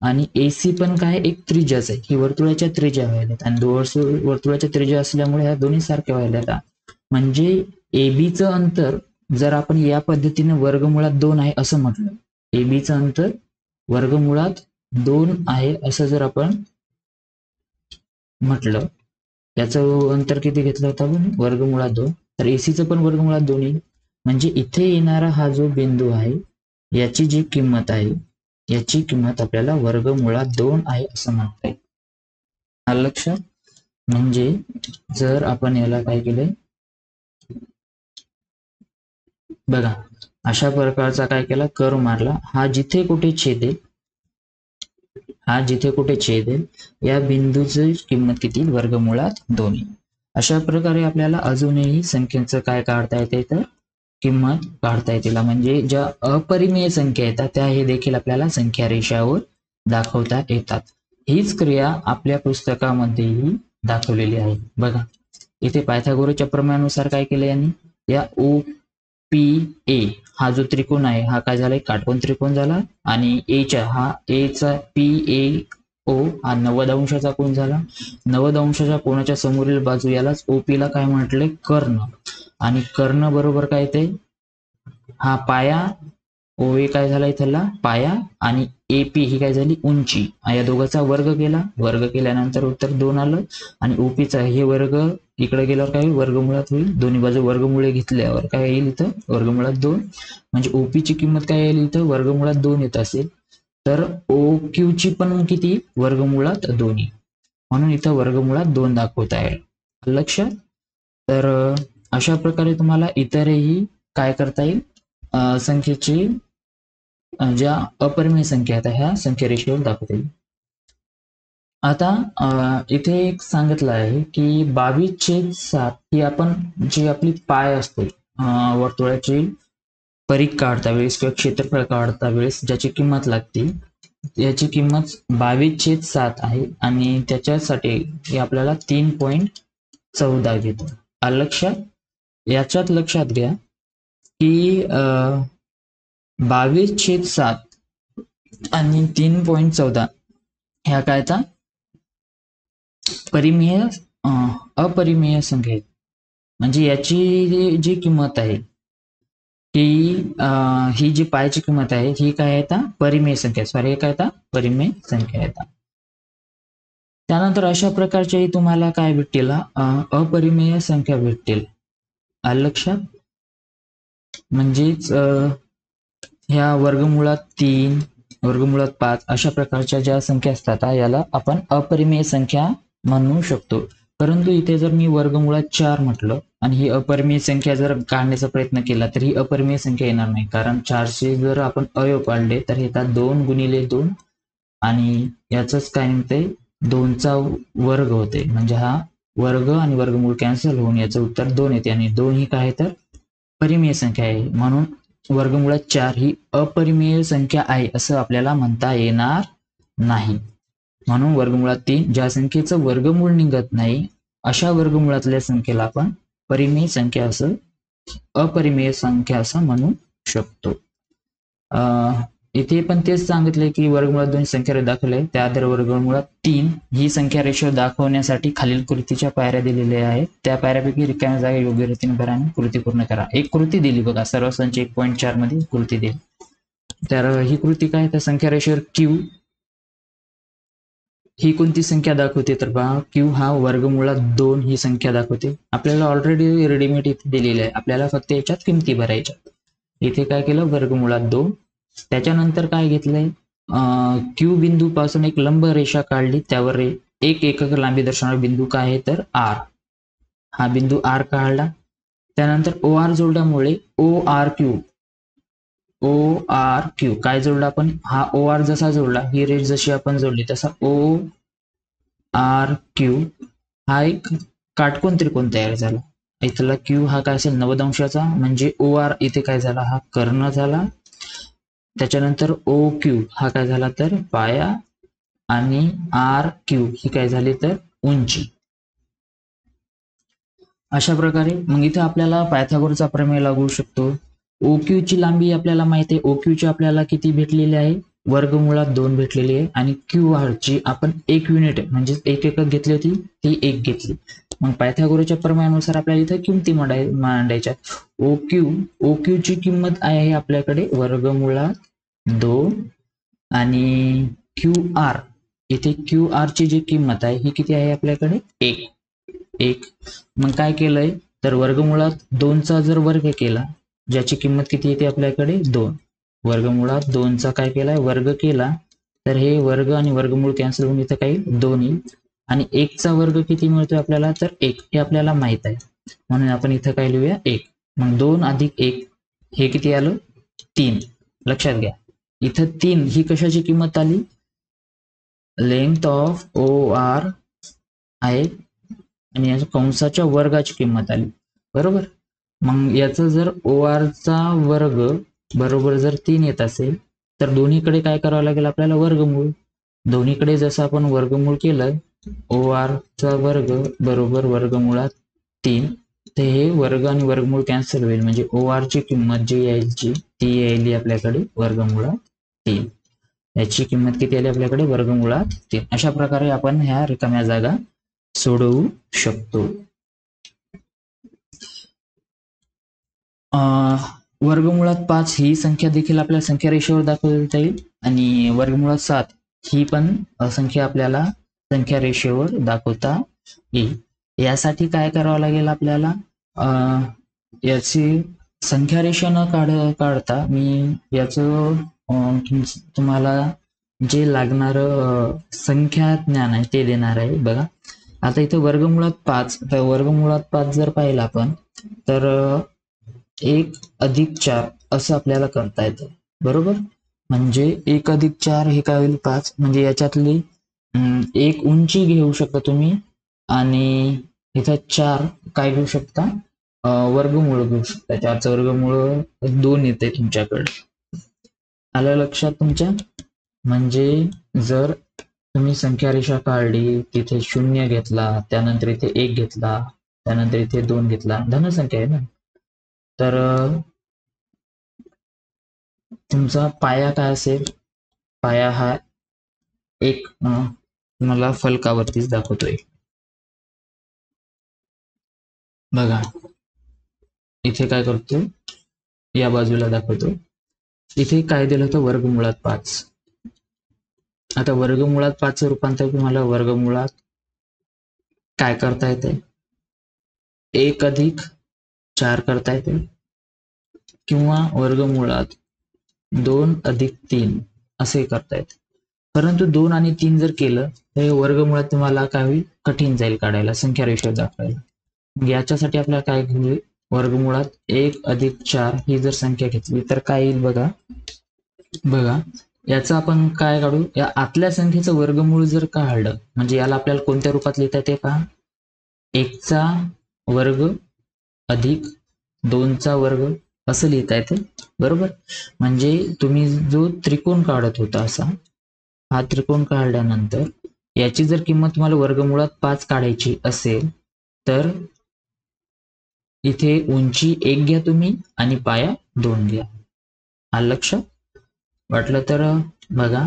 आणि एसी पण काय एक त्रिज्याच आहे. ही वर्तुळाच्या त्रिज्या व्हायल्यात आणि वर्तुळाच्या त्रिज्या असल्यामुळे ह्या दोन्ही सारख्या व्हायल्यात. म्हणजे एबीचं अंतर जर आपण या पद्धतीने वर्गमुळात 2 आहे असं म्हटलं, एबीचं अंतर वर्गमुळात 2 आहे असं जर आपण म्हटलं, याचं अंतर किती घेतलं होतं आपण, वर्गमुळात 2, तर एसीचं पण वर्गमुळात 2 येईल. म्हणजे इथे येणारा हा जो बिंदू आहे याची जी किंमत आहे, याची किंमत आपल्याला वर्गमुळात 2 आहे असं म्हणता येईल. आलं लक्षात. म्हणजे जर आपण याला काय केलंय बघा, अशा प्रकारचा काय केला, कर्व मारला, हा जिथे कुठे छेदेल, हा जिथे कुठे छेदेल या बिंदूची किंमत किती, वर्गमुळात 2. अशा प्रकारे आपल्याला अजूनही संख्येचं काय काढता येते, तर किंमत काढता येते. म्हणजे ज्या अपरिमेय संख्या येतात त्या हे देखील आपल्याला संख्या रेषावर दाखवता येतात. हीच क्रिया आपल्या पुस्तकामध्येही दाखवलेली आहे. बघा इथे पायथागोरसच्या प्रमेयानुसार काय केलं यांनी, या ओ पी ए हा जो त्रिकोण आहे हा काय झाला, काटकोन त्रिकोण झाला, आणि एच्या हा एचा पी ए ओ हा 90 अंशाचा कोन झाला. 90 अंशाच्या कोनाच्या समोरील बाजू यालाच ओपी ला काय म्हटले, कर्ण, आणि कर्ण बरोबर काय ते हा पाया, ओ ए काय झाला इथला पाया, आणि एपी ही काय झाली उंची. या दोघांचा वर्ग केला, वर्ग केल्यानंतर उत्तर 2 आलं, आणि ओपीचा हे वर्ग इकडे गेल्यावर काय वर्गमुळात होईल, दोन्ही बाजू वर्गमुळे घेतल्यावर काय येईल इथं वर्गमुळात 2. म्हणजे ओपीची किंमत काय येईल इथं वर्गमुळात 2 येत असेल, तर ओ क्यू ची पण किती वर्गमुळात 2, म्हणून इथं वर्गमुळात 2 दाखवता येईल. लक्षात. तर अशा प्रकारे तुम्हाला इतरही काय करता येईल, संख्येची ज्या अपरिमेय संख्या आहेत ह्या संख्या रेषेवर दाखवता येईल. आता इथे एक सांगितलं आहे की 22/7 ही आपण जी आपली पाय असते वर्तुळाची परिघ काढता वेळेस किंवा क्षेत्रफळ काढता वेळेस ज्याची किंमत लागते, याची किंमत 22/7 आहे, आणि त्याच्यासाठी आपल्याला 3.14 घेतो. लक्षात. याच्यात लक्षात घ्या की 22/7 आणि 3.14 ह्या कायचा परिमेय अपरिमेय संख्या आहेत. म्हणजे याची जी किंमत आहे की ही जी पायची किंमत आहे ही काय आहे, परिमेय संख्या, सॉरी काय परिमेय संख्या आहे. त्यानंतर अशा प्रकारच्याही तुम्हाला काय भेटतील, अपरिमेय संख्या भेटतील. लक्षात. म्हणजेच ह्या वर्गमुळात 3, वर्गमुळात 5 अशा प्रकारच्या ज्या संख्या असतात याला आपण अपरिमेय संख्या म्हणू शकतो. परंतु इथे जर मी वर्गमुळात 4 म्हटलं आणि ही अपरिमेय संख्या जर काढण्याचा प्रयत्न केला तर ही अपरिमेय संख्या येणार नाही, कारण 4चे जर आपण अवयव काढले तर येतात 2 गुणिले 2, आणि याच काय निघते 2चा वर्ग होते, म्हणजे हा वर्ग आणि वर्गमूळ कॅन्सल होऊन याचं उत्तर 2 येते, आणि 2 ही काय तर परिमेय संख्या आहे. म्हणून वर्गमुळात 4 ही अपरिमेय संख्या आहे असं आपल्याला म्हणता येणार नाही. म्हणून वर्गमुळात 3 ज्या संख्येचं वर्गमूळ निघत नाही अशा वर्गमुळातल्या संख्येला आपण परिमेय संख्या असं, अपरिमेय संख्या असं म्हणू शकतो. इथे पण तेच सांगितले की वर्गमुळात 2 संख्या दाखवल्या, त्या आधारे वर्गमुळात 3 ही संख्या रेषा दाखवण्यासाठी खालील कृतीच्या पायऱ्या दिलेल्या आहेत. त्या पायऱ्यापैकी रिकाम्या जागा योग्य रीतीने भरा आणि कृती पूर्ण करा. एक कृती दिली बघा, सर्व संच 1.4 मध्ये कृती दिली. तर ही कृती काय, तर संख्या रेषेवर क्यू ही कोणती संख्या दाखवते, तर पहा क्यू हा वर्गमुळात 2 ही संख्या दाखवते. आपल्याला ऑलरेडी रेडीमेड इथे दिलेलं आहे, आपल्याला फक्त याच्यात किमती भरायच्या. इथे काय केलं, वर्गमुळात 2. त्याच्यानंतर काय घेतलंय, क्यू बिंदू पासून एक लंब रेषा काढली, त्यावर एक एकक लांबी दर्शवणारा बिंदू काय आहे, तर आर. हा बिंदू आर काढला. त्यानंतर ओ आर जोडल्यामुळे O R Q O R Q काय जोडला आपण, हा ओ आर जसा जोडला, ही रेष जशी आपण जोडली तसा ओ आर क्यू हा एक काटकोन त्रिकोण तयार झाला. इथला क्यू हा काय असेल 90 अंशाचा, म्हणजे ओ आर इथे काय झाला, हा कर्ण झाला. त्याच्यानंतर ओ क्यू हा काय झाला तर पाया, आणि आर क्यू ही काय झाली तर उंची. अशा प्रकारे मग इथे आपल्याला पायथागोरसचा प्रमेय लागू शकतो. ओ क्यू ची लांबी आपल्याला माहिती आहे, ओ क्यू ची आपल्याला किती भेटलेली आहे, वर्गमुळात 2 भेटलेली आहे. आणि क्यू आर ची आपण 1 युनिट म्हणजे 1 एकक घेतली होती, ती 1 घेतली. मग पायथागोरसच्या प्रमेयानुसार आपल्याला इथे किमती मांडायच्या. ओ क्यू ची किंमत आहे आपल्याकडे वर्गमुळात 2, आणि क्यू आर इथे क्यू आर ची जी किंमत आहे ही किती आहे आपल्याकडे 1. मग काय केलंय तर वर्गमुळात 2चा जर वर्ग केला, ज्याची किंमत किती येते आपल्याकडे 2, वर्गमुळात 2चा काय केलाय वर्ग केला, तर हे वर्ग आणि वर्गमूळ कॅन्सल होऊन इथं काही 2 येईल. आणि 1चा वर्ग किती मिळतोय आपल्याला तर 1 हे आपल्याला माहित आहे, म्हणून आपण इथं काय लिहूया 1. मग 2 अधिक 1 हे किती आलं 3. लक्षात घ्या इथं 3 ही कशाची किंमत आली, लेंथ ऑफ ओ आर आहे, आणि याच्या कंसाच्या वर्गाची किंमत आली, बरोबर. मग याचं जर ओ आर चा वर्ग बरोबर जर 3 येत असेल, तर दोन्हीकडे काय करावं लागेल आपल्याला वर्गमूळ. दोन्हीकडे जसं आपण वर्गमूळ केलं, ओ आर चा वर्ग बरोबर वर्गमुळात 3, ते हे वर्ग आणि वर्गमूळ कॅन्सल होईल, म्हणजे ओ आर ची किंमत जी यायची ती यायली आपल्याकडे वर्गमुळात 3. याची किंमत किती आली आपल्याकडे वर्गमुळात 3. अशा प्रकारे आपण ह्या रिकाम्या जागा सोडवू शकतो. वर्गमुळात 5 ही संख्या देखील आपल्या संख्या रेषेवर दाखवता येईल, आणि वर्गमुळात 7 ही पण संख्या आपल्याला संख्या रेषेवर दाखवता येईल. यासाठी काय करावं लागेल आपल्याला, याची संख्या रेषा न काढता मी याचं तुम्हाला जे लागणार संख्या ज्ञान आहे ते देणार आहे. बघा आता इथे वर्गमुळात 5, तर वर्गमुळात 5 जर पाहिलं आपण तर 1+4 असं आपल्याला करता येतं, बरोबर. म्हणजे 1+4 हे काय होईल 5, म्हणजे याच्यातली एक उंची घेऊ शकता तुम्ही, आणि इथं 4 काय घेऊ शकता वर्गमूळ घेऊ शकता. 4चं वर्गमूळ 2 येते तुमच्याकडे, आलं लक्षात तुमच्या. म्हणजे जर तुम्ही संख्या रेषा काढली, तिथे 0 घेतला, त्यानंतर इथे 1 घेतला, त्यानंतर इथे 2 घेतला, धनसंख्या आहे ना, तर तुमचा पाया काय असेल, पाया हा एक मला फलकावरतीच दाखवतोय. बघा इथे काय करतो, या बाजूला दाखवतो. इथे काय दिलं होतं वर्गमुळात 5. आता वर्गमुळात 5चं रूपांतर तुम्हाला वर्गमुळात काय करता येते, 1+4 करता येते, किंवा वर्गमुळात 2+3 असे करता येते. परंतु 2 आणि 3 जर केलं तर हे वर्गमुळात तुम्हाला काय होईल, कठीण जाईल काढायला, संख्या रेषेवर दाखवायला. याच्यासाठी आपल्याला काय घेऊ, वर्गमुळात 1+4 ही जर संख्या घेतली तर काय येईल बघा. बघा याचं आपण काय काढू, या आतल्या संख्येचं वर्गमूळ जर काढलं, म्हणजे याला आपल्याला कोणत्या रूपात लिहिता येते पहा, 1चा वर्ग अधिक 2चा वर्ग असं लिहिता येते, बरोबर. म्हणजे तुम्ही जो त्रिकोण काढत होता असा, हा त्रिकोण काढल्यानंतर याची जर किंमत तुम्हाला वर्गमुळात 5 काढायची असेल, तर इथे उंची 1 घ्या तुम्ही आणि पाया 2 घ्या. आलं लक्षात, वाटलं तर बघा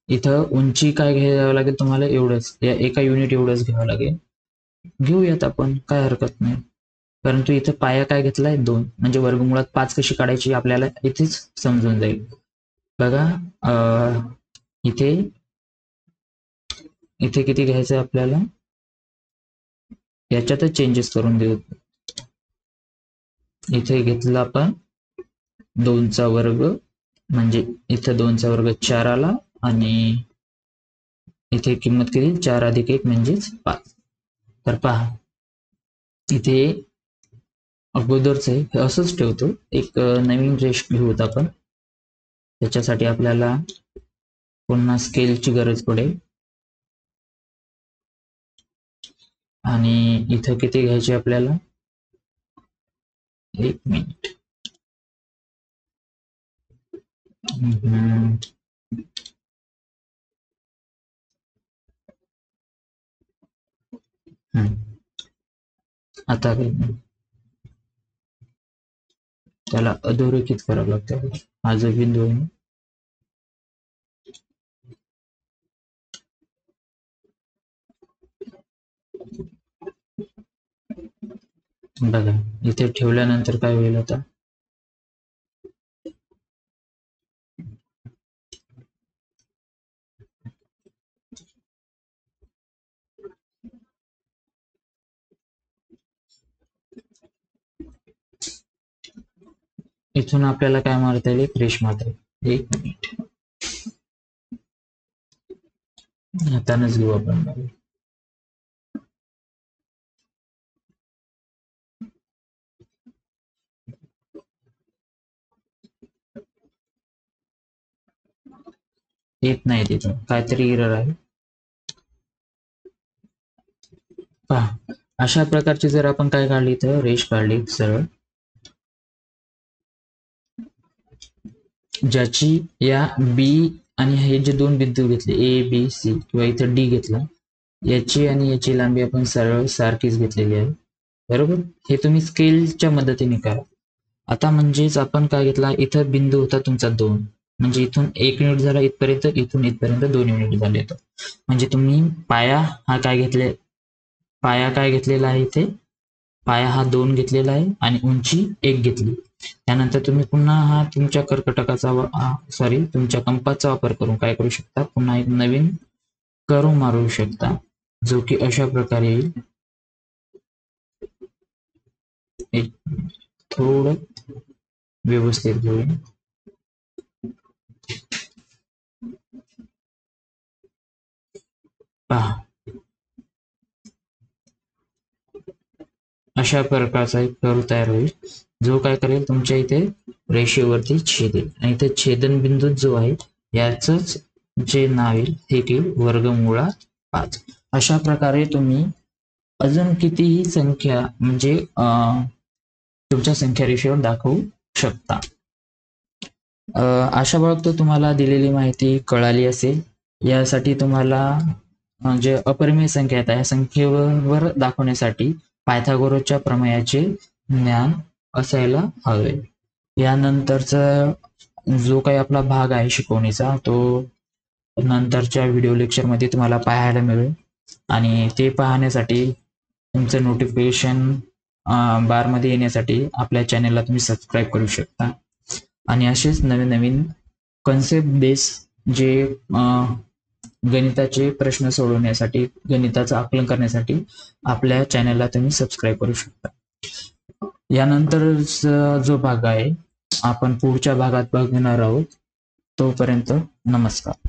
इथं उंची काय घ्यावं लागेल तुम्हाला, एवढंच, या एका युनिट एवढंच घ्यावं लागेल. घेऊयात आपण, काय हरकत नाही. परंतु इथं पाया काय घेतलाय 2, म्हणजे वर्गमुळात 5 कशी काढायची आपल्याला इथेच समजून जाईल. बघा इथे इथे किती घ्यायचं आपल्याला, याच्यातच चेंजेस करून देऊ. इथे घेतला आपण 2चा वर्ग, म्हणजे इथे 2चा वर्ग 4 आला, आणि इथे किंमत किती 4+1 म्हणजेच 5. तर पहा इथे अगोदरच आहे हे असंच ठेवतो, एक नवीन रेष घेऊत आपण. त्याच्यासाठी आपल्याला पुन्हा स्केलची गरज पडेल आणि इथं किती घ्यायचे आपल्याला, 1 मिनिट. आता त्याला अधोरेखित करावं लागतं. हा जो बिंदू आहे बघा, इथे ठेवल्यानंतर काय होईल आता, इथून आपल्याला काय मारता येईल, एक रेष मारता येईल. 1 मिनिट, हातानेच घेऊ आपण. येत नाही, तिथं काहीतरी एरर आहे. पहा, अशा प्रकारची जर आपण काय काढली तर रेष काढली सरळ, ज्याची या बी आणि हे जे दोन बिंदू घेतले ए बी सी किंवा इथं डी घेतला, याची आणि याची लांबी आपण सरळ सारखीच घेतलेली आहे, बरोबर. हे तुम्ही स्केलच्या मदतीने करा. आता म्हणजेच आपण काय घेतला, इथं बिंदू होता तुमचा 2, म्हणजे इथून 1 युनिट झाला इथपर्यंत, इथून इथपर्यंत 2 युनिट झाले. म्हणजे तुम्ही पाया हा काय घेतले, पाया काय घेतलेला आहे इथे, पाया हा 2 घेतलेला आहे आणि उंची 1 घेतली. त्यानंतर तुम्ही पुन्हा हा तुमच्या तुमच्या कंपासचा वापर करून काय करू शकता, पुन्हा एक नवीन कर्व मारू शकता, जो की अशा प्रकारे येईल. थोडं व्यवस्थित होईल. पहा, अशा प्रकारचा एक कर्व तयार होईल, जो काय करेल, तुमच्या इथे रेषेवरती छेदेल आणि इथे छेदन बिंदू जो आहे याच जे नाव येईल हे की वर्गमुळात 5. अशा प्रकारे तुम्ही अजून कितीही संख्या म्हणजे तुमच्या संख्या रेषेवर दाखवू शकता. आशा बाळगतो तुम्हाला दिलेली माहिती कळाली असेल. यासाठी तुम्हाला जे अपरिमेय संख्या आहेत या संख्येवर दाखवण्यासाठी पायथागोरसच्या प्रमेयाचे ज्ञान असायला हवे. यानंतरचा जो काही आपला भाग आहे शिकवणीचा तो नंतरच्या व्हिडिओ लेक्चरमध्ये तुम्हाला पाहायला मिळेल आणि ते पाहण्यासाठी तुमचं नोटिफिकेशन बारमध्ये येण्यासाठी आपल्या चॅनेलला तुम्ही सबस्क्राईब करू शकता आणि असेच नवीन नवीन कन्सेप्ट बेस जे गणिताचे प्रश्न सोडवण्यासाठी, गणिताचं आकलन करण्यासाठी आपल्या चॅनेलला तुम्ही सबस्क्राईब करू शकता. यानंतर जो भाग आहे आपण पुढच्या भागात बघणार आहोत. तोपर्यंत नमस्कार.